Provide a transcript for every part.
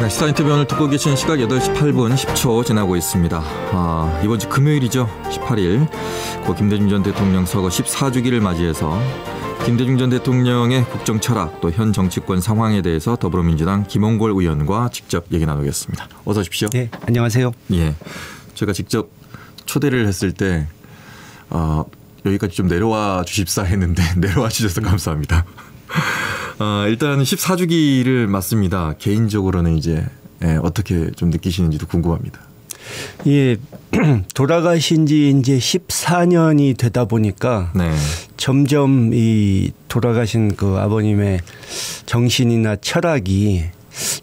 시사 인터뷰 오늘 듣고 계신 시각 8시 8분 10초 지나고 있습니다. 이번 주 금요일이죠. 18일 고 김대중 전 대통령 서거 14주기를 맞이해서 김대중 전 대통령의 국정 철학 또 현 정치권 상황에 대해서 더불어민주당 김홍걸 의원과 직접 얘기 나누겠습니다. 어서 오십시오. 네, 안녕하세요. 예, 제가 직접 초대를 했을 때 여기까지 좀 내려와 주십사 했는데 내려와 주셔서 감사합니다. 일단 14주기를 맞습니다. 개인적으로는 이제 어떻게 좀 느끼시는지도 궁금합니다. 예, 돌아가신 지 이제 14년이 되다 보니까 네. 점점 이 돌아가신 그 아버님의 정신이나 철학이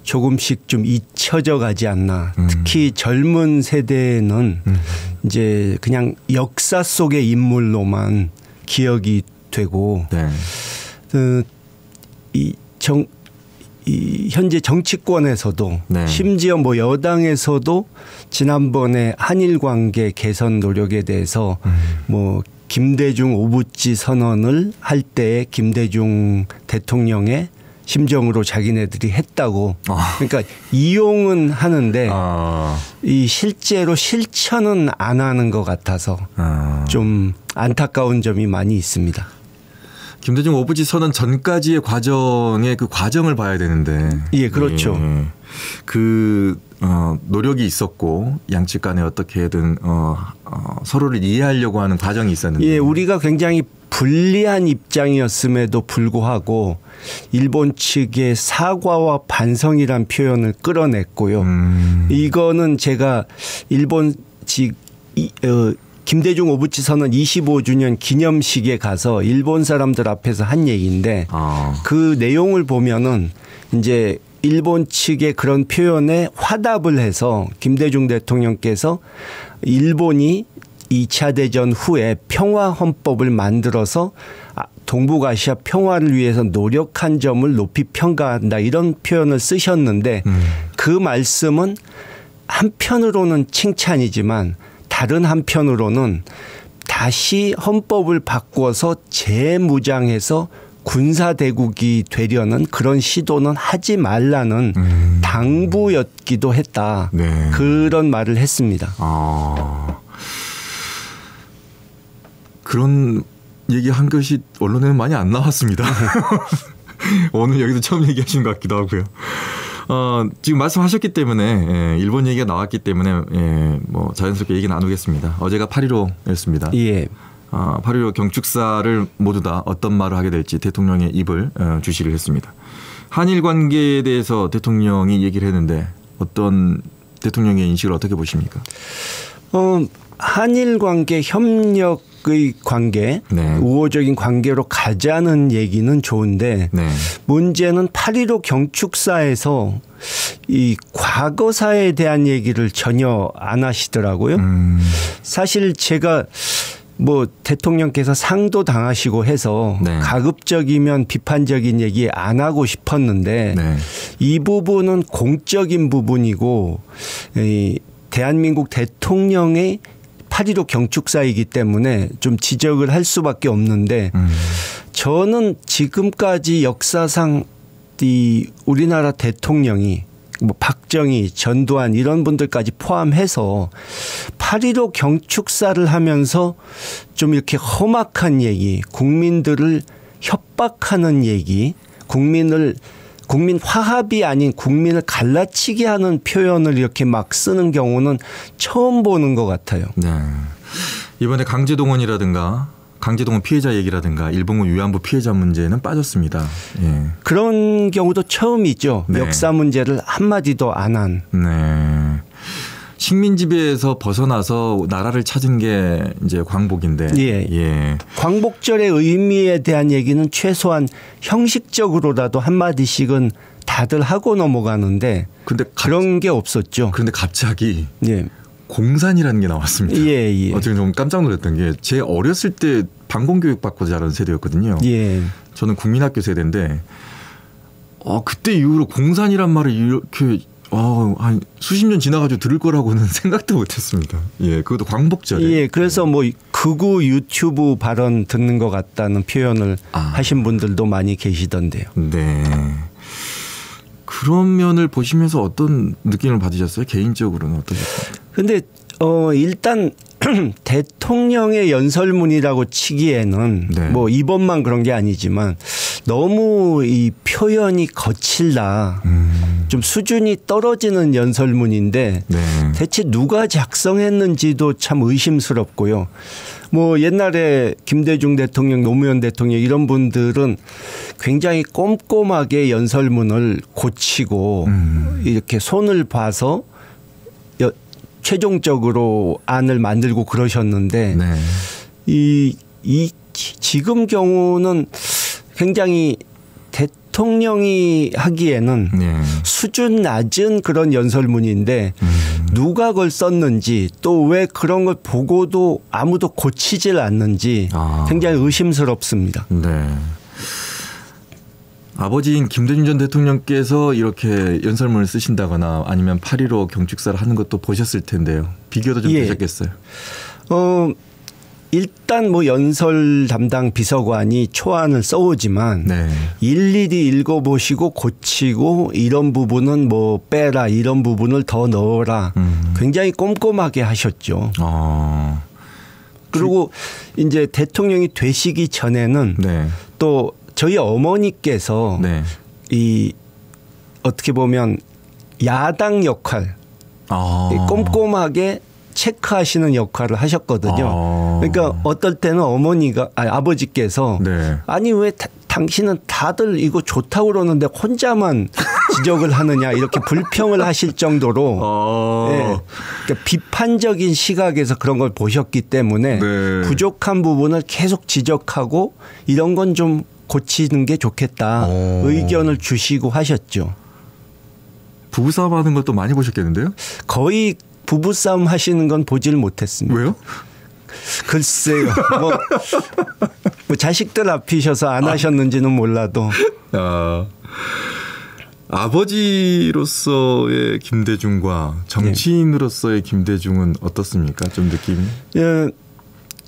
조금씩 좀 잊혀져 가지 않나. 특히 젊은 세대는 이제 그냥 역사 속의 인물로만 기억이 되고 네. 이 현재 정치권에서도 네. 심지어 뭐 여당에서도 지난번에 한일 관계 개선 노력에 대해서 뭐 김대중 오부지 선언을 할 때 김대중 대통령의 심정으로 자기네들이 했다고. 그러니까 이용은 하는데 이 실제로 실천은 안 하는 것 같아서 좀 안타까운 점이 많이 있습니다. 김대중 오부지 선언 전까지의 과정의 그 과정을 봐야 되는데. 예, 그렇죠. 예. 노력이 있었고 양측 간에 어떻게든 서로를 이해하려고 하는 과정이 있었는데. 예, 우리가 굉장히 불리한 입장이었음에도 불구하고 일본 측의 사과와 반성이란 표현을 끌어냈고요. 이거는 제가 일본 김대중 오부치 선언 25주년 기념식에 가서 일본 사람들 앞에서 한 얘기인데 그 내용을 보면은 이제 일본 측의 그런 표현에 화답을 해서 김대중 대통령께서 일본이 2차 대전 후에 평화 헌법을 만들어서 동북아시아 평화를 위해서 노력한 점을 높이 평가한다 이런 표현을 쓰셨는데 그 말씀은 한편으로는 칭찬이지만 다른 한편으로는 다시 헌법을 바꿔서 재무장해서 군사대국이 되려는 그런 시도는 하지 말라는 당부였기도 했다. 네. 그런 말을 했습니다. 그런 얘기한 것이 언론에는 많이 안 나왔습니다. 오늘 여기서 처음 얘기하신 것 같기도 하고요. 지금 말씀하셨기 때문에 일본 얘기가 나왔기 때문에 뭐 자연스럽게 얘기 나누겠습니다. 어제가 8.15였습니다. 예. 8.15 경축사를 모두 다 어떤 말을 하게 될지 대통령의 입을 주시를 했습니다. 한일 관계에 대해서 대통령이 얘기를 했는데 어떤 대통령의 인식을 어떻게 보십니까? 한일 관계 협력의 관계, 네. 우호적인 관계로 가자는 얘기는 좋은데 네. 문제는 8.15 경축사에서 이 과거사에 대한 얘기를 전혀 안 하시더라고요. 사실 제가 뭐 대통령께서 상도 당하시고 해서 네. 가급적이면 비판적인 얘기 안 하고 싶었는데 네. 이 부분은 공적인 부분이고 대한민국 대통령의 8.15 경축사이기 때문에 좀 지적을 할 수밖에 없는데 저는 지금까지 역사상 이 우리나라 대통령이 뭐 박정희, 전두환 이런 분들까지 포함해서 8.15 경축사를 하면서 좀 이렇게 험악한 얘기, 국민들을 협박하는 얘기, 국민 화합이 아닌 국민을 갈라치게 하는 표현을 이렇게 막 쓰는 경우는 처음 보는 것 같아요. 네. 이번에 강제동원이라든가 강제동원 피해자 얘기라든가 일본군 위안부 피해자 문제는 빠졌습니다. 예. 그런 경우도 처음이죠. 네. 역사 문제를 한마디도 안 한. 네. 식민 지배에서 벗어나서 나라를 찾은 게 이제 광복인데. 예. 예. 광복절의 의미에 대한 얘기는 최소한 형식적으로라도 한마디씩은 다들 하고 넘어가는데 근데 그런 게 없었죠. 그런데 갑자기 예. 공산이라는 게 나왔습니다. 예, 예. 어떻게 좀 깜짝 놀랐던 게 제 어렸을 때 반공교육 받고 자란 세대였거든요. 예. 저는 국민학교 세대인데 그때 이후로 공산이란 말을 이렇게 한 수십 년 지나가지고 들을 거라고는 생각도 못했습니다. 예, 그것도 광복절에. 예, 그래서 뭐 극우 유튜브 발언 듣는 것 같다는 표현을 하신 분들도 많이 계시던데요. 네. 그런 면을 보시면서 어떤 느낌을 받으셨어요? 개인적으로는 어떠셨어요? 근데 일단 대통령의 연설문이라고 치기에는 네. 뭐 이번만 그런 게 아니지만 너무 이 표현이 거칠다. 좀 수준이 떨어지는 연설문인데 네. 대체 누가 작성했는지도 참 의심스럽고요. 뭐 옛날에 김대중 대통령, 노무현 대통령 이런 분들은 굉장히 꼼꼼하게 연설문을 고치고 이렇게 손을 봐서 최종적으로 안을 만들고 그러셨는데 네. 이 지금 경우는 굉장히 대통령이 하기에는 네. 수준 낮은 그런 연설문인데 누가 그걸 썼는지 또 왜 그런 걸 보고도 아무도 고치질 않는지 굉장히 의심스럽습니다. 네. 아버지인 김대중 전 대통령께서 이렇게 연설문을 쓰신다거나 아니면 8.15 경축사를 하는 것도 보셨을 텐데요. 비교도 좀 되셨겠어요. 일단 뭐 연설 담당 비서관이 초안을 써오지만 네. 일일이 읽어보시고 고치고 이런 부분은 뭐 빼라 이런 부분을 더 넣어라 굉장히 꼼꼼하게 하셨죠. 그리고 이제 대통령이 되시기 전에는 네. 또 저희 어머니께서 네. 이 어떻게 보면 야당 역할 꼼꼼하게 체크하시는 역할을 하셨거든요. 그러니까 어떨 때는 아버지께서 네. 아니 왜 당신은 다들 이거 좋다고 그러는데 혼자만 지적을 하느냐 이렇게 불평을 하실 정도로 네. 그러니까 비판적인 시각에서 그런 걸 보셨기 때문에 네. 부족한 부분을 계속 지적하고 이런 건 좀 고치는 게 좋겠다 의견을 주시고 하셨죠. 부부싸움 하는 것도 많이 보셨겠는데요? 거의 부부싸움 하시는 건 보질 못했습니다. 왜요? 글쎄요. 뭐 자식들 앞이셔서 안 하셨는지는 몰라도. 아버지로서의 김대중과 정치인으로서의 김대중은 어떻습니까? 좀 느낌이? 예,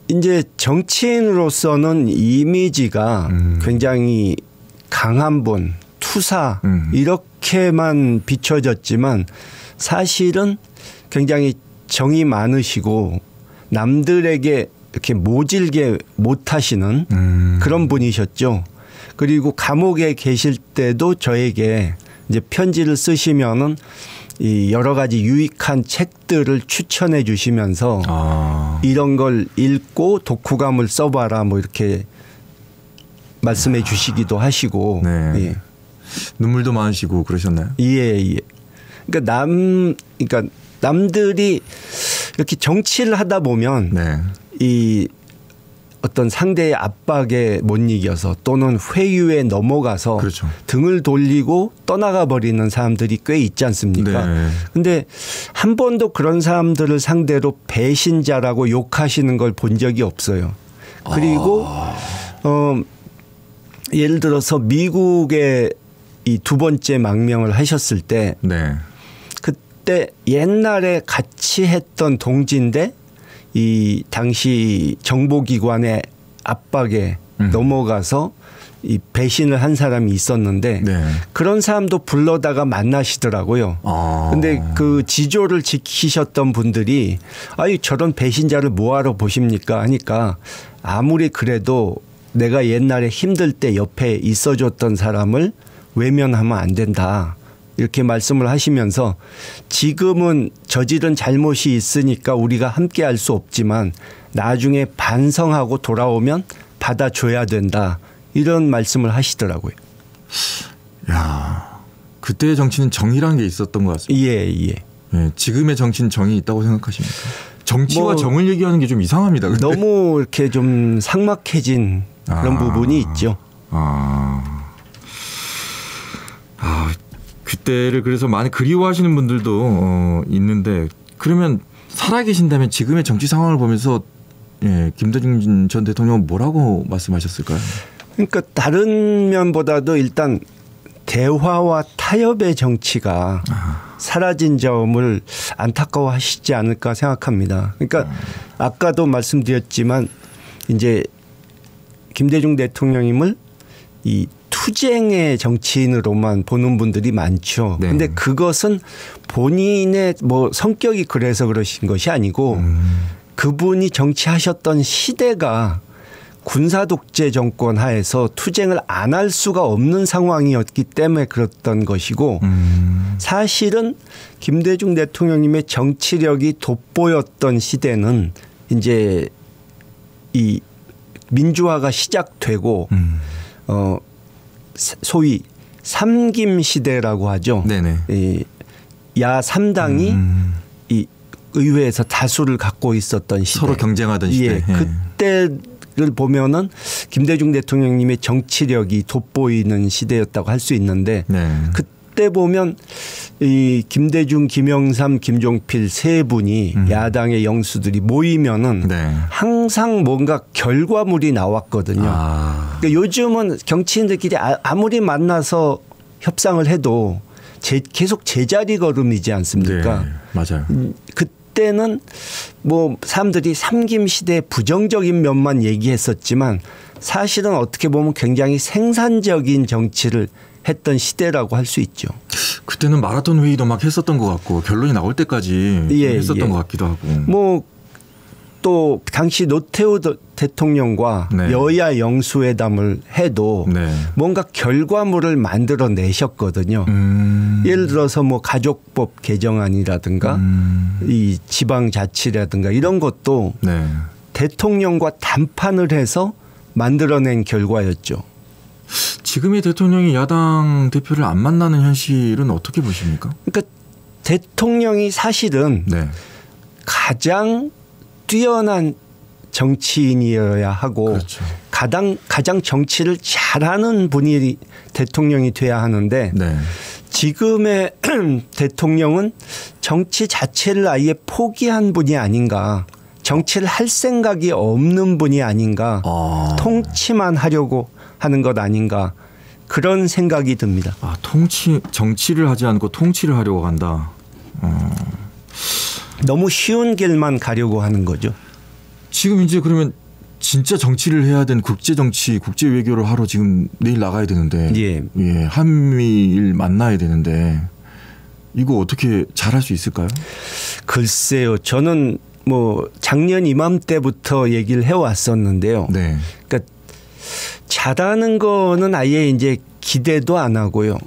이제 정치인으로서는 이미지가 굉장히 강한 분, 투사 이렇게만 비춰졌지만 사실은 굉장히 정이 많으시고 남들에게 이렇게 모질게 못하시는 그런 분이셨죠. 그리고 감옥에 계실 때도 저에게 이제 편지를 쓰시면은 이 여러 가지 유익한 책들을 추천해 주시면서 이런 걸 읽고 독후감을 써봐라 뭐 이렇게 말씀해 주시기도 하시고. 네. 예. 눈물도 많으시고 그러셨나요? 예. 그러니까 남들이 이렇게 정치를 하다 보면 네. 이 어떤 상대의 압박에 못 이겨서 또는 회유에 넘어가서 그렇죠. 등을 돌리고 떠나가 버리는 사람들이 꽤 있지 않습니까? 그런데 네. 한 번도 그런 사람들을 상대로 배신자라고 욕하시는 걸 본 적이 없어요. 그리고 예를 들어서 미국에 이 두 번째 망명을 하셨을 때 네. 그때 옛날에 같이 했던 동지인데 이 당시 정보기관의 압박에 넘어가서 이 배신을 한 사람이 있었는데 네. 그런 사람도 불러다가 만나시더라고요. 근데 그 지조를 지키셨던 분들이 아유 저런 배신자를 뭐하러 보십니까 하니까 아무리 그래도 내가 옛날에 힘들 때 옆에 있어줬던 사람을 외면하면 안 된다. 이렇게 말씀을 하시면서 지금은 저지른 잘못이 있으니까 우리가 함께 할 수 없지만 나중에 반성하고 돌아오면 받아줘야 된다. 이런 말씀을 하시더라고요. 야, 그때의 정치는 정의란 게 있었던 것 같습니다. 예. 예, 지금의 정치는 정이 있다고 생각하십니까? 정치와 정을 얘기하는 게 좀 이상합니다. 근데. 너무 이렇게 좀 삭막해진 그런 부분이 있죠. 그때를 그래서 많이 그리워하시는 분들도 있는데 그러면 살아계신다면 지금의 정치 상황을 보면서 김대중 전 대통령은 뭐라고 말씀하셨을까요? 그러니까 다른 면보다도 일단 대화와 타협의 정치가 사라진 점을 안타까워하시지 않을까 생각합니다. 그러니까 아까도 말씀드렸지만 이제 김대중 대통령님을 이 투쟁의 정치인으로만 보는 분들이 많죠. 네. 근데 그것은 본인의 뭐 성격이 그래서 그러신 것이 아니고 그분이 정치하셨던 시대가 군사 독재 정권 하에서 투쟁을 안 할 수가 없는 상황이었기 때문에 그랬던 것이고 사실은 김대중 대통령님의 정치력이 돋보였던 시대는 이제 이 민주화가 시작되고 소위 삼김 시대라고 하죠. 네네. 이 야 3당이 이 의회에서 다수를 갖고 있었던 시대. 서로 경쟁하던 시대. 예, 그때를 보면은 김대중 대통령님의 정치력이 돋보이는 시대였다고 할 수 있는데 네. 그때 보면 이 김대중, 김영삼, 김종필 세 분이 야당의 영수들이 모이면은 네. 항상 뭔가 결과물이 나왔거든요. 그러니까 요즘은 정치인들끼리 아무리 만나서 협상을 해도 계속 제자리 걸음이지 않습니까? 네. 맞아요. 그때는 뭐 사람들이 삼김 시대의 부정적인 면만 얘기했었지만 사실은 어떻게 보면 굉장히 생산적인 정치를 했던 시대라고 할 수 있죠. 그때는 마라톤 회의도 막 했었던 것 같고 결론이 나올 때까지 했었던 것 같기도 하고. 뭐 또 당시 노태우 대통령과 네. 여야 영수회담을 해도 네. 뭔가 결과물을 만들어내셨거든요. 예를 들어서 뭐 가족법 개정안이라든가 이 지방자치라든가 이런 것도 네. 대통령과 담판을 해서 만들어낸 결과였죠. 지금의 대통령이 야당 대표를 안 만나는 현실은 어떻게 보십니까? 그러니까 대통령이 사실은 네. 가장 뛰어난 정치인이어야 하고 그렇죠. 가장 정치를 잘하는 분이 대통령이 돼야 하는데 네. 지금의 대통령은 정치 자체를 아예 포기한 분이 아닌가. 정치를 할 생각이 없는 분이 아닌가. 통치만 하려고 하는 것 아닌가. 그런 생각이 듭니다. 정치를 하지 않고 통치를 하려고 한다. 너무 쉬운 길만 가려고 하는 거죠. 지금 이제 그러면 진짜 정치를 해야 되는 국제 정치, 국제 외교를 하러 지금 내일 나가야 되는데, 예, 한미일 만나야 되는데 이거 어떻게 잘할 수 있을까요? 글쎄요, 저는 뭐 작년 이맘때부터 얘기를 해왔었는데요. 네. 그러니까 잘하는 거는 아예 이제 기대도 안 하고요.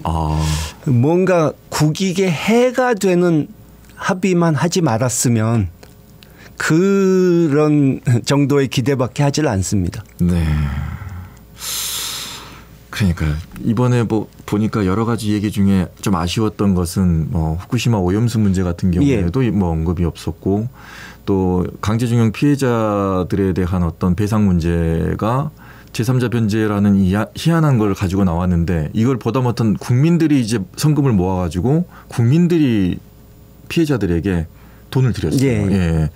뭔가 국익에 해가 되는 합의만 하지 말았으면 그런 정도의 기대밖에 하질 않습니다. 네. 그러니까 이번에 뭐 보니까 여러 가지 얘기 중에 좀 아쉬웠던 것은 뭐 후쿠시마 오염수 문제 같은 경우에도 뭐 언급이 없었고 또 강제징용 피해자들에 대한 어떤 배상 문제가 제3자 변제라는 희한한 걸 가지고 나왔는데 이걸 보다 못한 국민들이 이제 성금을 모아가지고 국민들이 피해자들에게 돈을 드렸어요. 예.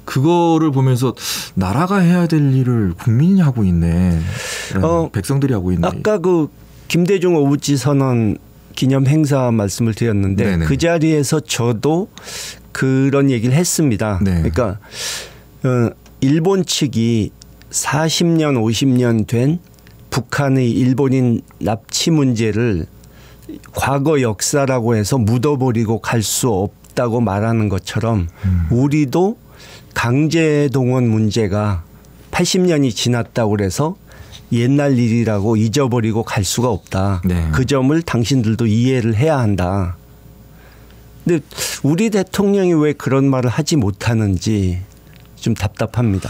그거를 보면서 나라가 해야 될 일을 국민이 하고 있네. 백성들이 하고 있네. 아까 그 김대중 오부지 선언 기념 행사 말씀을 드렸는데 네네. 그 자리에서 저도 그런 얘기를 했습니다. 네. 그러니까 일본 측이 40년 50년 된 북한의 일본인 납치 문제를 과거 역사라고 해서 묻어버리고 갈 수 없다고 말하는 것처럼 우리도 강제동원 문제가 80년이 지났다고 그래서 옛날 일이라고 잊어버리고 갈 수가 없다. 네. 그 점을 당신들도 이해를 해야 한다. 근데 우리 대통령이 왜 그런 말을 하지 못하는지 좀 답답합니다.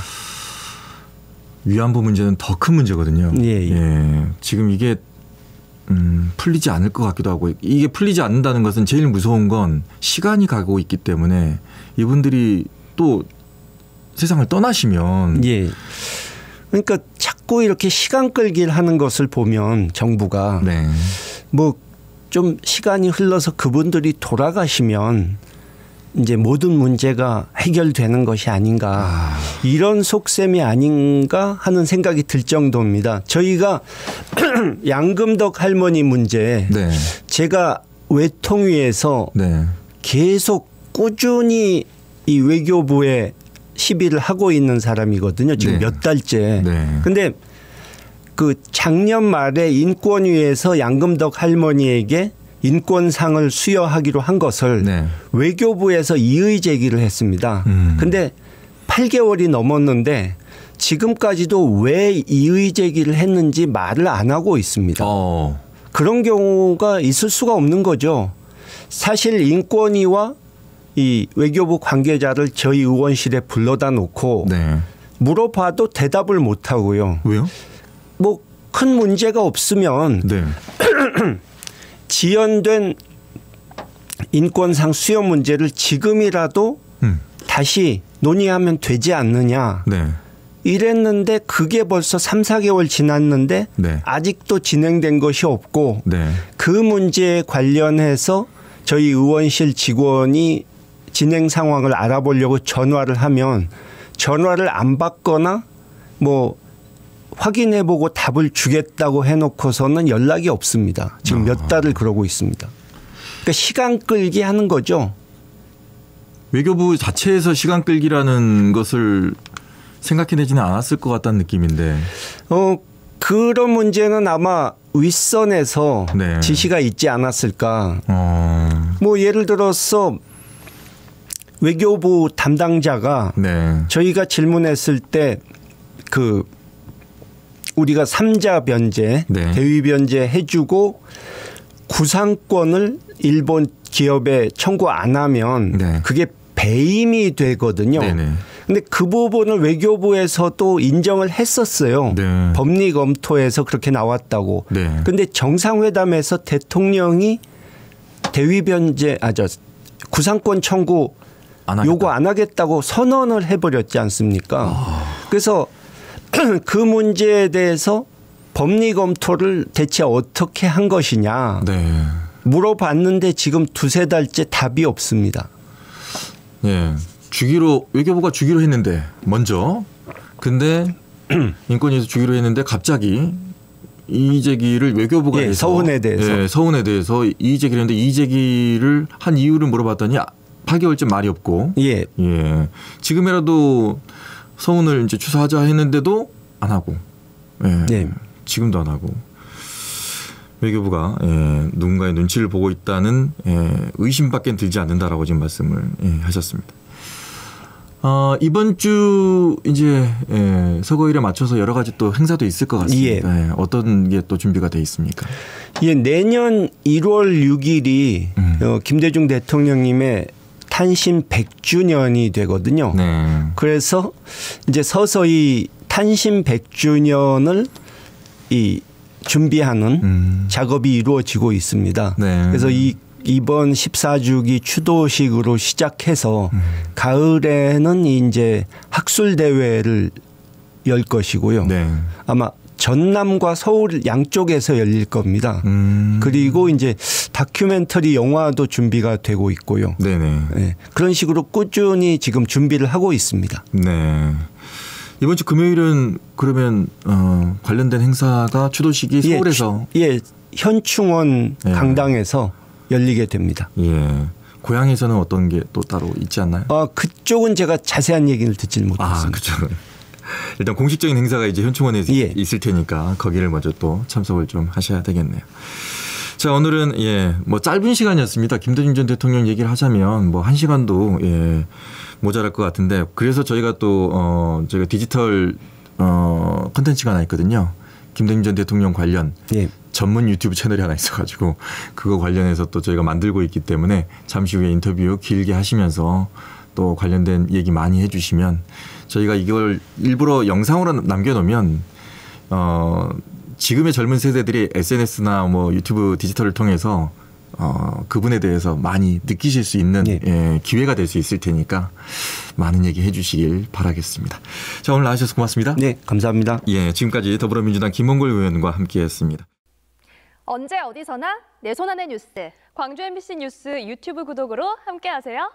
위안부 문제는 더 큰 문제거든요. 예. 지금 이게 풀리지 않을 것 같기도 하고 이게 풀리지 않는다는 것은 제일 무서운 건 시간이 가고 있기 때문에 이분들이 또 세상을 떠나시면 그러니까 자꾸 이렇게 시간 끌기를 하는 것을 보면 정부가 뭐 좀 시간이 흘러서 그분들이 돌아가시면 이제 모든 문제가 해결되는 것이 아닌가 이런 속셈이 아닌가 하는 생각이 들 정도입니다. 저희가 양금덕 할머니 문제 제가 외통위에서 계속 꾸준히 이 외교부에 시비를 하고 있는 사람이거든요. 지금 몇 달째. 근데 그 작년 말에 인권위에서 양금덕 할머니에게 인권상을 수여하기로 한 것을 네. 외교부에서 이의 제기를 했습니다. 근데 8개월이 넘었는데 지금까지도 왜 이의 제기를 했는지 말을 안 하고 있습니다. 그런 경우가 있을 수가 없는 거죠. 사실 인권위와 이 외교부 관계자를 저희 의원실에 불러다 놓고 네. 물어봐도 대답을 못 하고요. 왜요? 뭐 큰 문제가 없으면 네. 지연된 인권상 수여 문제를 지금이라도 다시 논의하면 되지 않느냐. 네. 이랬는데 그게 벌써 3, 4개월 지났는데 네. 아직도 진행된 것이 없고 네. 그 문제에 관련해서 저희 의원실 직원이 진행 상황을 알아보려고 전화를 하면 전화를 안 받거나 뭐 확인해보고 답을 주겠다고 해놓고서는 연락이 없습니다. 지금 몇 달을 그러고 있습니다. 그러니까 시간 끌기 하는 거죠. 외교부 자체에서 시간 끌기라는 것을 생각해내지는 않았을 것 같다는 느낌인데. 그런 문제는 아마 윗선에서 네. 지시가 있지 않았을까. 뭐 예를 들어서 외교부 담당자가 네. 저희가 질문했을 때 그 우리가 3자 변제, 네. 대위 변제 해주고 구상권을 일본 기업에 청구 안 하면 네. 그게 배임이 되거든요. 네네. 근데 그 부분을 외교부에서도 인정을 했었어요. 네. 법리 검토에서 그렇게 나왔다고. 네. 근데 정상회담에서 대통령이 대위 변제, 구상권 청구 요구 안 하겠다고 선언을 해버렸지 않습니까? 그래서 그 문제에 대해서 법리 검토를 대체 어떻게 한 것이냐 네. 물어봤는데 지금 두세 달째 답이 없습니다. 예. 외교부가 주기로 했는데 먼저 근데 인권위에서 주기로 했는데 갑자기 이의 제기를 외교부가 해서 서운에 대해서 서운에 대해서 이의 제기를 했는데 이의 제기를 한 이유를 물어봤더니 8개월째 말이 없고 예. 지금이라도 서운을 이제 취소하자 했는데도 안 하고 지금도 안 하고 외교부가 누군가의 눈치를 보고 있다는 의심밖에 들지 않는다라고 지금 말씀을 하셨습니다. 이번 주 이제 서거일에 맞춰서 여러 가지 또 행사도 있을 것 같습니다. 어떤 게 또 준비가 돼 있습니까? 내년 1월 6일이 김대중 대통령님의 탄신 100주년이 되거든요. 네. 그래서 이제 서서히 탄신 100주년을 준비하는 작업이 이루어지고 있습니다. 네. 그래서 이번 14주기 추도식으로 시작해서 가을에는 이제 학술 대회를 열 것이고요. 네. 아마 전남과 서울 양쪽에서 열릴 겁니다. 그리고 이제 다큐멘터리 영화도 준비가 되고 있고요. 네네. 네. 그런 식으로 꾸준히 지금 준비를 하고 있습니다. 네. 이번 주 금요일은 그러면 관련된 행사가 추도식이 서울에서 현충원 강당에서 열리게 됩니다. 고향에서는 어떤 게 또 따로 있지 않나요? 그쪽은 제가 자세한 얘기를 듣지는 못했습니다. 그렇죠. 일단 공식적인 행사가 이제 현충원에 있을 테니까 거기를 먼저 또 참석을 좀 하셔야 되겠네요. 자, 오늘은 뭐 짧은 시간이었습니다. 김대중 전 대통령 얘기를 하자면 뭐 1시간도 모자랄 것 같은데 그래서 저희가 또 저희가 디지털 콘텐츠가 하나 있거든요. 김대중 전 대통령 관련 전문 유튜브 채널이 하나 있어가지고 그거 관련해서 또 저희가 만들고 있기 때문에 잠시 후에 인터뷰 길게 하시면서 또 관련된 얘기 많이 해주시면 저희가 이걸 일부러 영상으로 남겨놓으면 지금의 젊은 세대들이 SNS나 뭐 유튜브 디지털을 통해서 그분에 대해서 많이 느끼실 수 있는 기회가 될 수 있을 테니까 많은 얘기 해주시길 바라겠습니다. 자, 오늘 나와주셔서 고맙습니다. 네, 감사합니다. 지금까지 더불어민주당 김홍걸 의원과 함께했습니다. 언제 어디서나 내 손 안의 뉴스. 광주 MBC 뉴스 유튜브 구독으로 함께하세요.